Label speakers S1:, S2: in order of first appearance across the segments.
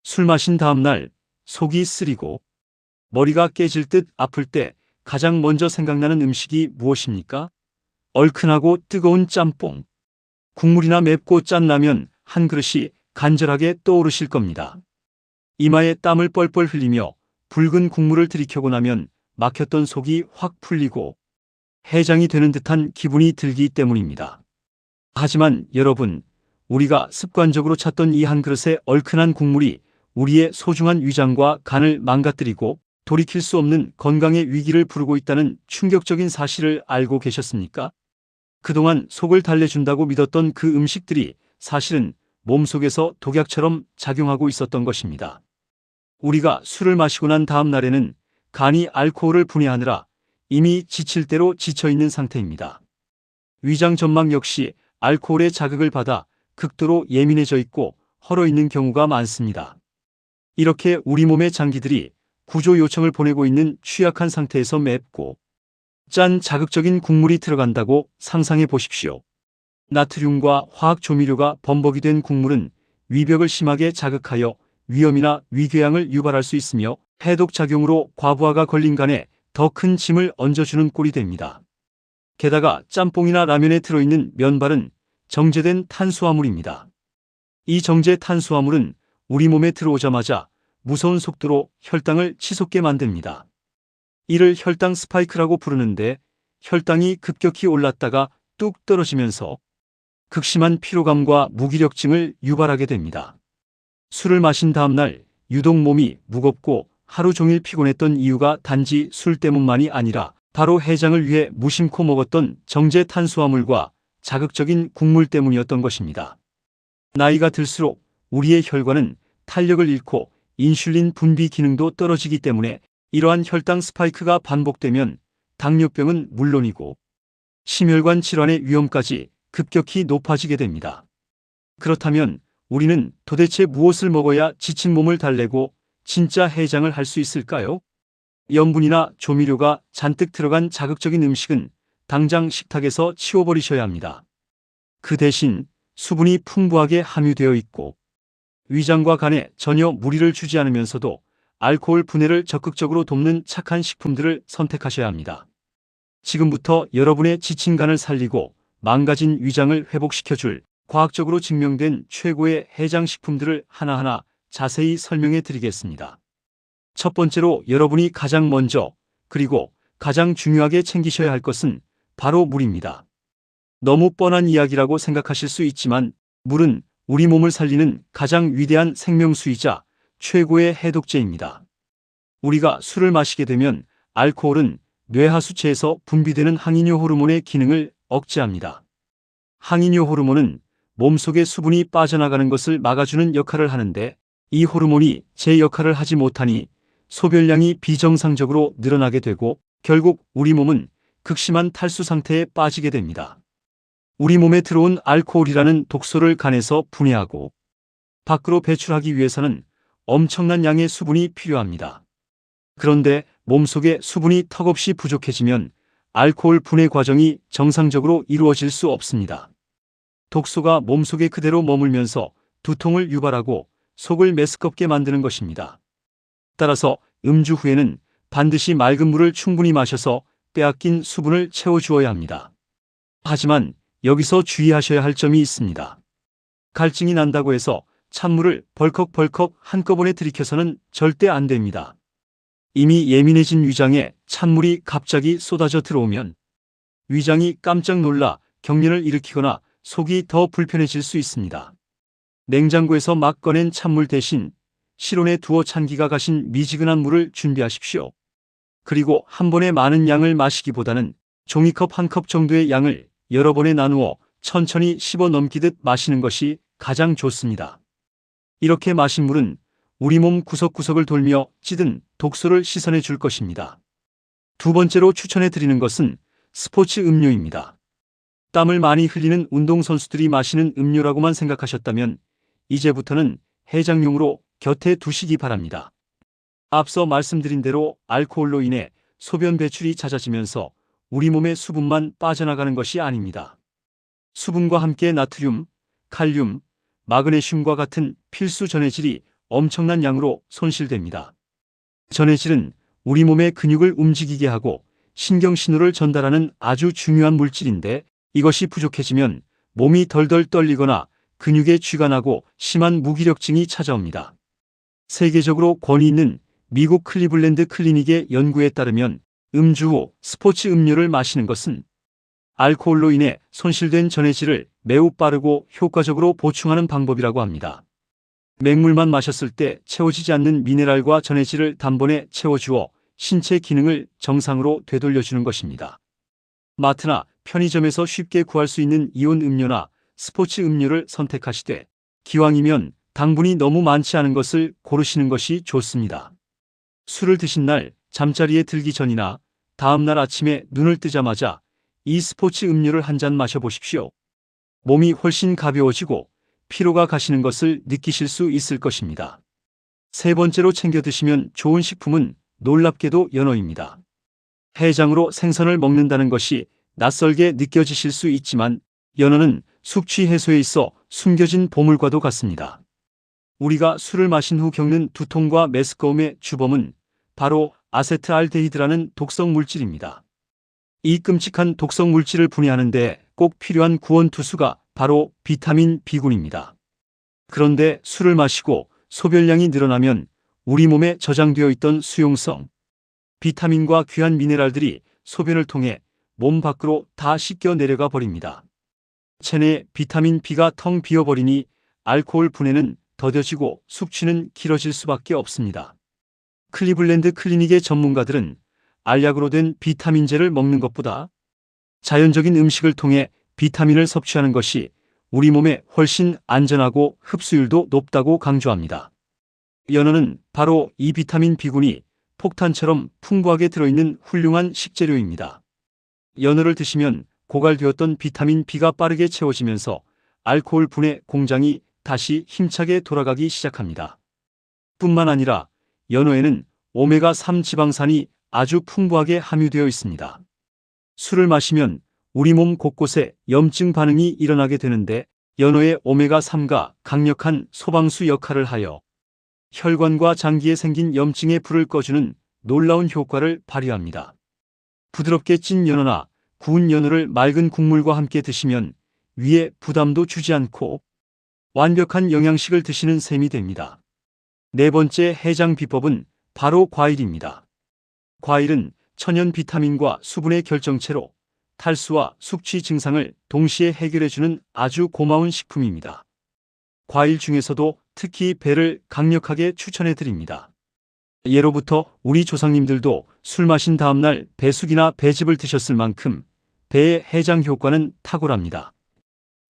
S1: 술 마신 다음 날 속이 쓰리고 머리가 깨질 듯 아플 때 가장 먼저 생각나는 음식이 무엇입니까? 얼큰하고 뜨거운 짬뽕. 국물이나 맵고 짠 라면 한 그릇이 간절하게 떠오르실 겁니다. 이마에 땀을 뻘뻘 흘리며 붉은 국물을 들이켜고 나면 막혔던 속이 확 풀리고 해장이 되는 듯한 기분이 들기 때문입니다. 하지만 여러분, 우리가 습관적으로 찾던 이 한 그릇의 얼큰한 국물이 우리의 소중한 위장과 간을 망가뜨리고 돌이킬 수 없는 건강의 위기를 부르고 있다는 충격적인 사실을 알고 계셨습니까? 그동안 속을 달래준다고 믿었던 그 음식들이 사실은 몸속에서 독약처럼 작용하고 있었던 것입니다. 우리가 술을 마시고 난 다음 날에는 간이 알코올을 분해하느라 이미 지칠 대로 지쳐있는 상태입니다. 위장 점막 역시 알코올의 자극을 받아 극도로 예민해져 있고 헐어있는 경우가 많습니다. 이렇게 우리 몸의 장기들이 구조 요청을 보내고 있는 취약한 상태에서 맵고 짠 자극적인 국물이 들어간다고 상상해 보십시오. 나트륨과 화학 조미료가 범벅이 된 국물은 위벽을 심하게 자극하여 위염이나 위궤양을 유발할 수 있으며 해독작용으로 과부하가 걸린 간에 더 큰 짐을 얹어주는 꼴이 됩니다. 게다가 짬뽕이나 라면에 들어있는 면발은 정제된 탄수화물입니다. 이 정제 탄수화물은 우리 몸에 들어오자마자 무서운 속도로 혈당을 치솟게 만듭니다. 이를 혈당 스파이크라고 부르는데 혈당이 급격히 올랐다가 뚝 떨어지면서 극심한 피로감과 무기력증을 유발하게 됩니다. 술을 마신 다음 날 유독 몸이 무겁고 하루 종일 피곤했던 이유가 단지 술 때문만이 아니라 바로 해장을 위해 무심코 먹었던 정제 탄수화물과 자극적인 국물 때문이었던 것입니다. 나이가 들수록 우리의 혈관은 탄력을 잃고 인슐린 분비 기능도 떨어지기 때문에 이러한 혈당 스파이크가 반복되면 당뇨병은 물론이고 심혈관 질환의 위험까지 급격히 높아지게 됩니다. 그렇다면 우리는 도대체 무엇을 먹어야 지친 몸을 달래고 진짜 해장을 할 수 있을까요? 염분이나 조미료가 잔뜩 들어간 자극적인 음식은 당장 식탁에서 치워버리셔야 합니다. 그 대신 수분이 풍부하게 함유되어 있고 위장과 간에 전혀 무리를 주지 않으면서도 알코올 분해를 적극적으로 돕는 착한 식품들을 선택하셔야 합니다. 지금부터 여러분의 지친 간을 살리고 망가진 위장을 회복시켜줄 과학적으로 증명된 최고의 해장식품들을 하나하나 자세히 설명해 드리겠습니다. 첫 번째로 여러분이 가장 먼저 그리고 가장 중요하게 챙기셔야 할 것은 바로 물입니다. 너무 뻔한 이야기라고 생각하실 수 있지만 물은 우리 몸을 살리는 가장 위대한 생명수이자 최고의 해독제입니다. 우리가 술을 마시게 되면 알코올은 뇌하수체에서 분비되는 항이뇨 호르몬의 기능을 억제합니다. 항이뇨 호르몬은 몸속의 수분이 빠져나가는 것을 막아주는 역할을 하는데 이 호르몬이 제 역할을 하지 못하니 소변량이 비정상적으로 늘어나게 되고 결국 우리 몸은 극심한 탈수 상태에 빠지게 됩니다. 우리 몸에 들어온 알코올이라는 독소를 간에서 분해하고 밖으로 배출하기 위해서는 엄청난 양의 수분이 필요합니다. 그런데 몸속에 수분이 턱없이 부족해지면 알코올 분해 과정이 정상적으로 이루어질 수 없습니다. 독소가 몸속에 그대로 머물면서 두통을 유발하고 속을 메스껍게 만드는 것입니다. 따라서 음주 후에는 반드시 맑은 물을 충분히 마셔서 빼앗긴 수분을 채워주어야 합니다. 하지만 여기서 주의하셔야 할 점이 있습니다. 갈증이 난다고 해서 찬물을 벌컥벌컥 한꺼번에 들이켜서는 절대 안 됩니다. 이미 예민해진 위장에 찬물이 갑자기 쏟아져 들어오면 위장이 깜짝 놀라 경련을 일으키거나 속이 더 불편해질 수 있습니다. 냉장고에서 막 꺼낸 찬물 대신 실온에 두어 찬기가 가신 미지근한 물을 준비하십시오. 그리고 한 번에 많은 양을 마시기보다는 종이컵 한 컵 정도의 양을 여러 번에 나누어 천천히 씹어 넘기듯 마시는 것이 가장 좋습니다. 이렇게 마신 물은 우리 몸 구석구석을 돌며 찌든 독소를 씻어내 줄 것입니다. 두 번째로 추천해 드리는 것은 스포츠 음료입니다. 땀을 많이 흘리는 운동선수들이 마시는 음료라고만 생각하셨다면 이제부터는 해장용으로 곁에 두시기 바랍니다. 앞서 말씀드린 대로 알코올로 인해 소변 배출이 잦아지면서 우리 몸의 수분만 빠져나가는 것이 아닙니다. 수분과 함께 나트륨, 칼륨, 마그네슘과 같은 필수 전해질이 엄청난 양으로 손실됩니다. 전해질은 우리 몸의 근육을 움직이게 하고 신경신호를 전달하는 아주 중요한 물질인데 이것이 부족해지면 몸이 덜덜 떨리거나 근육에 쥐가 나고 심한 무기력증이 찾아옵니다. 세계적으로 권위 있는 미국 클리블랜드 클리닉의 연구에 따르면 음주 후 스포츠 음료를 마시는 것은 알코올로 인해 손실된 전해질을 매우 빠르고 효과적으로 보충하는 방법이라고 합니다. 맹물만 마셨을 때 채워지지 않는 미네랄과 전해질을 단번에 채워주어 신체 기능을 정상으로 되돌려주는 것입니다. 마트나 편의점에서 쉽게 구할 수 있는 이온 음료나 스포츠 음료를 선택하시되 기왕이면 당분이 너무 많지 않은 것을 고르시는 것이 좋습니다. 술을 드신 날 잠자리에 들기 전이나 다음 날 아침에 눈을 뜨자마자 이 스포츠 음료를 한 잔 마셔보십시오. 몸이 훨씬 가벼워지고 피로가 가시는 것을 느끼실 수 있을 것입니다. 세 번째로 챙겨 드시면 좋은 식품은 놀랍게도 연어입니다. 해장으로 생선을 먹는다는 것이 낯설게 느껴지실 수 있지만 연어는 숙취 해소에 있어 숨겨진 보물과도 같습니다. 우리가 술을 마신 후 겪는 두통과 메스꺼움의 주범은 바로 아세트알데히드라는 독성 물질입니다. 이 끔찍한 독성 물질을 분해하는 데 꼭 필요한 구원투수가 바로 비타민 B군입니다. 그런데 술을 마시고 소변량이 늘어나면 우리 몸에 저장되어 있던 수용성, 비타민과 귀한 미네랄들이 소변을 통해 몸 밖으로 다 씻겨 내려가 버립니다. 체내 비타민 B가 텅 비어버리니 알코올 분해는 더뎌지고 숙취는 길어질 수밖에 없습니다. 클리블랜드 클리닉의 전문가들은 알약으로 된 비타민제를 먹는 것보다 자연적인 음식을 통해 비타민을 섭취하는 것이 우리 몸에 훨씬 안전하고 흡수율도 높다고 강조합니다. 연어는 바로 이 비타민 B군이 폭탄처럼 풍부하게 들어있는 훌륭한 식재료입니다. 연어를 드시면 고갈되었던 비타민 B가 빠르게 채워지면서 알코올 분해 공장이 다시 힘차게 돌아가기 시작합니다. 뿐만 아니라 연어에는 오메가3 지방산이 아주 풍부하게 함유되어 있습니다. 술을 마시면 우리 몸 곳곳에 염증 반응이 일어나게 되는데 연어의 오메가3가 강력한 소방수 역할을 하여 혈관과 장기에 생긴 염증의 불을 꺼주는 놀라운 효과를 발휘합니다. 부드럽게 찐 연어나 구운 연어를 맑은 국물과 함께 드시면 위에 부담도 주지 않고 완벽한 영양식을 드시는 셈이 됩니다. 네 번째 해장 비법은 바로 과일입니다. 과일은 천연 비타민과 수분의 결정체로 탈수와 숙취 증상을 동시에 해결해주는 아주 고마운 식품입니다. 과일 중에서도 특히 배를 강력하게 추천해드립니다. 예로부터 우리 조상님들도 술 마신 다음날 배숙이나 배즙을 드셨을 만큼 배의 해장 효과는 탁월합니다.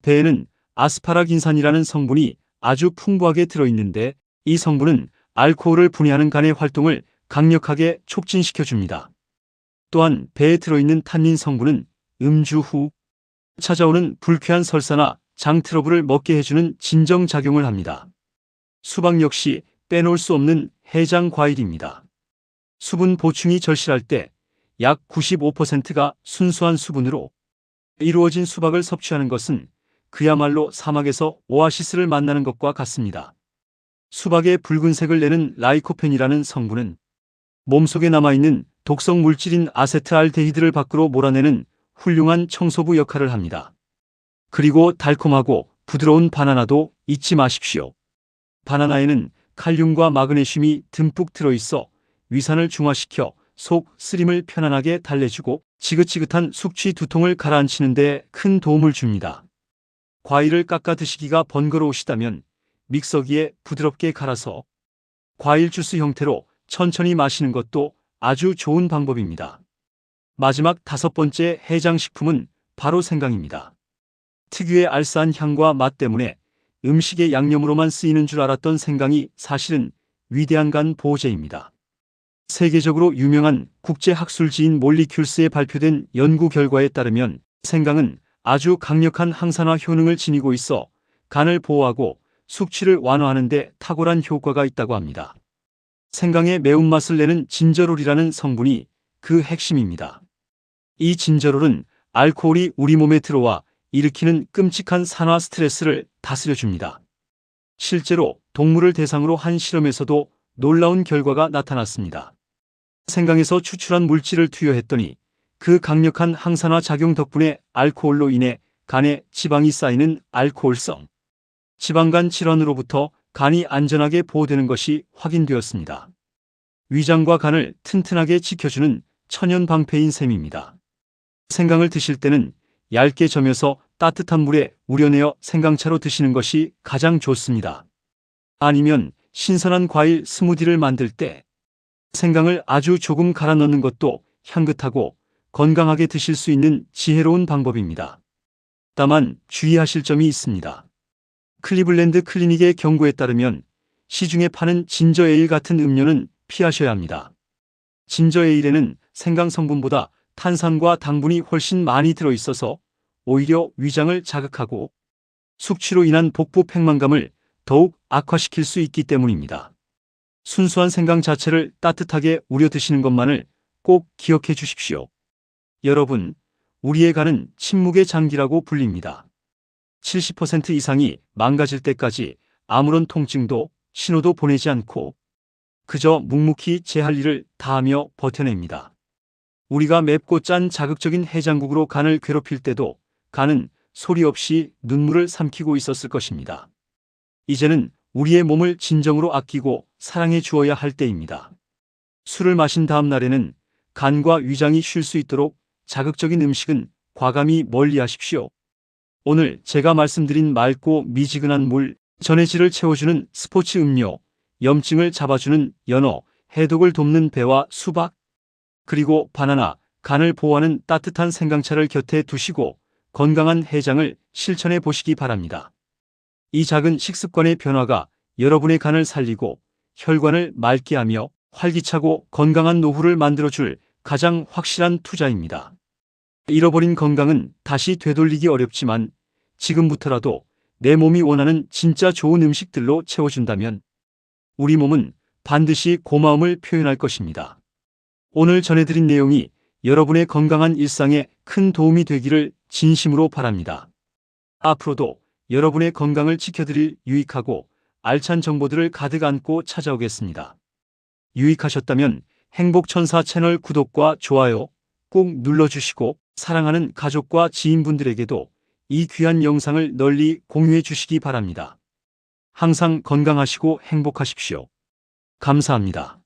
S1: 배에는 아스파라긴산이라는 성분이 아주 풍부하게 들어있는데 이 성분은 알코올을 분해하는 간의 활동을 강력하게 촉진시켜줍니다. 또한 배에 들어있는 탄닌 성분은 음주 후 찾아오는 불쾌한 설사나 장 트러블을 먹게 해주는 진정작용을 합니다. 수박 역시 빼놓을 수 없는 해장 과일입니다. 수분 보충이 절실할 때 약 95%가 순수한 수분으로 이루어진 수박을 섭취하는 것은 그야말로 사막에서 오아시스를 만나는 것과 같습니다. 수박의 붉은색을 내는 라이코펜이라는 성분은 몸속에 남아있는 독성 물질인 아세트알데히드를 밖으로 몰아내는 훌륭한 청소부 역할을 합니다. 그리고 달콤하고 부드러운 바나나도 잊지 마십시오. 바나나에는 칼륨과 마그네슘이 듬뿍 들어있어 위산을 중화시켜 속 쓰림을 편안하게 달래주고 지긋지긋한 숙취 두통을 가라앉히는 데 큰 도움을 줍니다. 과일을 깎아 드시기가 번거로우시다면 믹서기에 부드럽게 갈아서 과일 주스 형태로 천천히 마시는 것도 아주 좋은 방법입니다. 마지막 다섯 번째 해장식품은 바로 생강입니다. 특유의 알싸한 향과 맛 때문에 음식의 양념으로만 쓰이는 줄 알았던 생강이 사실은 위대한 간 보호제입니다. 세계적으로 유명한 국제학술지인 몰리큘스에 발표된 연구 결과에 따르면 생강은 아주 강력한 항산화 효능을 지니고 있어 간을 보호하고 숙취를 완화하는 데 탁월한 효과가 있다고 합니다. 생강의 매운맛을 내는 진저롤이라는 성분이 그 핵심입니다. 이 진저롤은 알코올이 우리 몸에 들어와 일으키는 끔찍한 산화 스트레스를 다스려줍니다. 실제로 동물을 대상으로 한 실험에서도 놀라운 결과가 나타났습니다. 생강에서 추출한 물질을 투여했더니 그 강력한 항산화 작용 덕분에 알코올로 인해 간에 지방이 쌓이는 알코올성 지방간 질환으로부터 간이 안전하게 보호되는 것이 확인되었습니다. 위장과 간을 튼튼하게 지켜주는 천연 방패인 셈입니다. 생강을 드실 때는 얇게 저며서 따뜻한 물에 우려내어 생강차로 드시는 것이 가장 좋습니다. 아니면 신선한 과일 스무디를 만들 때 생강을 아주 조금 갈아 넣는 것도 향긋하고 건강하게 드실 수 있는 지혜로운 방법입니다. 다만 주의하실 점이 있습니다. 클리블랜드 클리닉의 경고에 따르면 시중에 파는 진저에일 같은 음료는 피하셔야 합니다. 진저에일에는 생강 성분보다 탄산과 당분이 훨씬 많이 들어있어서 오히려 위장을 자극하고 숙취로 인한 복부 팽만감을 더욱 악화시킬 수 있기 때문입니다. 순수한 생강 자체를 따뜻하게 우려 드시는 것만을 꼭 기억해 주십시오. 여러분, 우리의 간은 침묵의 장기라고 불립니다. 70% 이상이 망가질 때까지 아무런 통증도 신호도 보내지 않고 그저 묵묵히 제 할 일을 다하며 버텨냅니다. 우리가 맵고 짠 자극적인 해장국으로 간을 괴롭힐 때도 간은 소리 없이 눈물을 삼키고 있었을 것입니다. 이제는 우리의 몸을 진정으로 아끼고 사랑해 주어야 할 때입니다. 술을 마신 다음 날에는 간과 위장이 쉴 수 있도록 자극적인 음식은 과감히 멀리하십시오. 오늘 제가 말씀드린 맑고 미지근한 물, 전해질을 채워주는 스포츠 음료, 염증을 잡아주는 연어, 해독을 돕는 배와 수박, 그리고 바나나, 간을 보호하는 따뜻한 생강차를 곁에 두시고 건강한 해장을 실천해 보시기 바랍니다. 이 작은 식습관의 변화가 여러분의 간을 살리고 혈관을 맑게 하며 활기차고 건강한 노후를 만들어줄 가장 확실한 투자입니다. 잃어버린 건강은 다시 되돌리기 어렵지만 지금부터라도 내 몸이 원하는 진짜 좋은 음식들로 채워준다면 우리 몸은 반드시 고마움을 표현할 것입니다. 오늘 전해드린 내용이 여러분의 건강한 일상에 큰 도움이 되기를 진심으로 바랍니다. 앞으로도 여러분의 건강을 지켜드릴 유익하고 알찬 정보들을 가득 안고 찾아오겠습니다. 유익하셨다면 행복천사 채널 구독과 좋아요 꼭 눌러주시고 사랑하는 가족과 지인분들에게도 이 귀한 영상을 널리 공유해 주시기 바랍니다. 항상 건강하시고 행복하십시오. 감사합니다.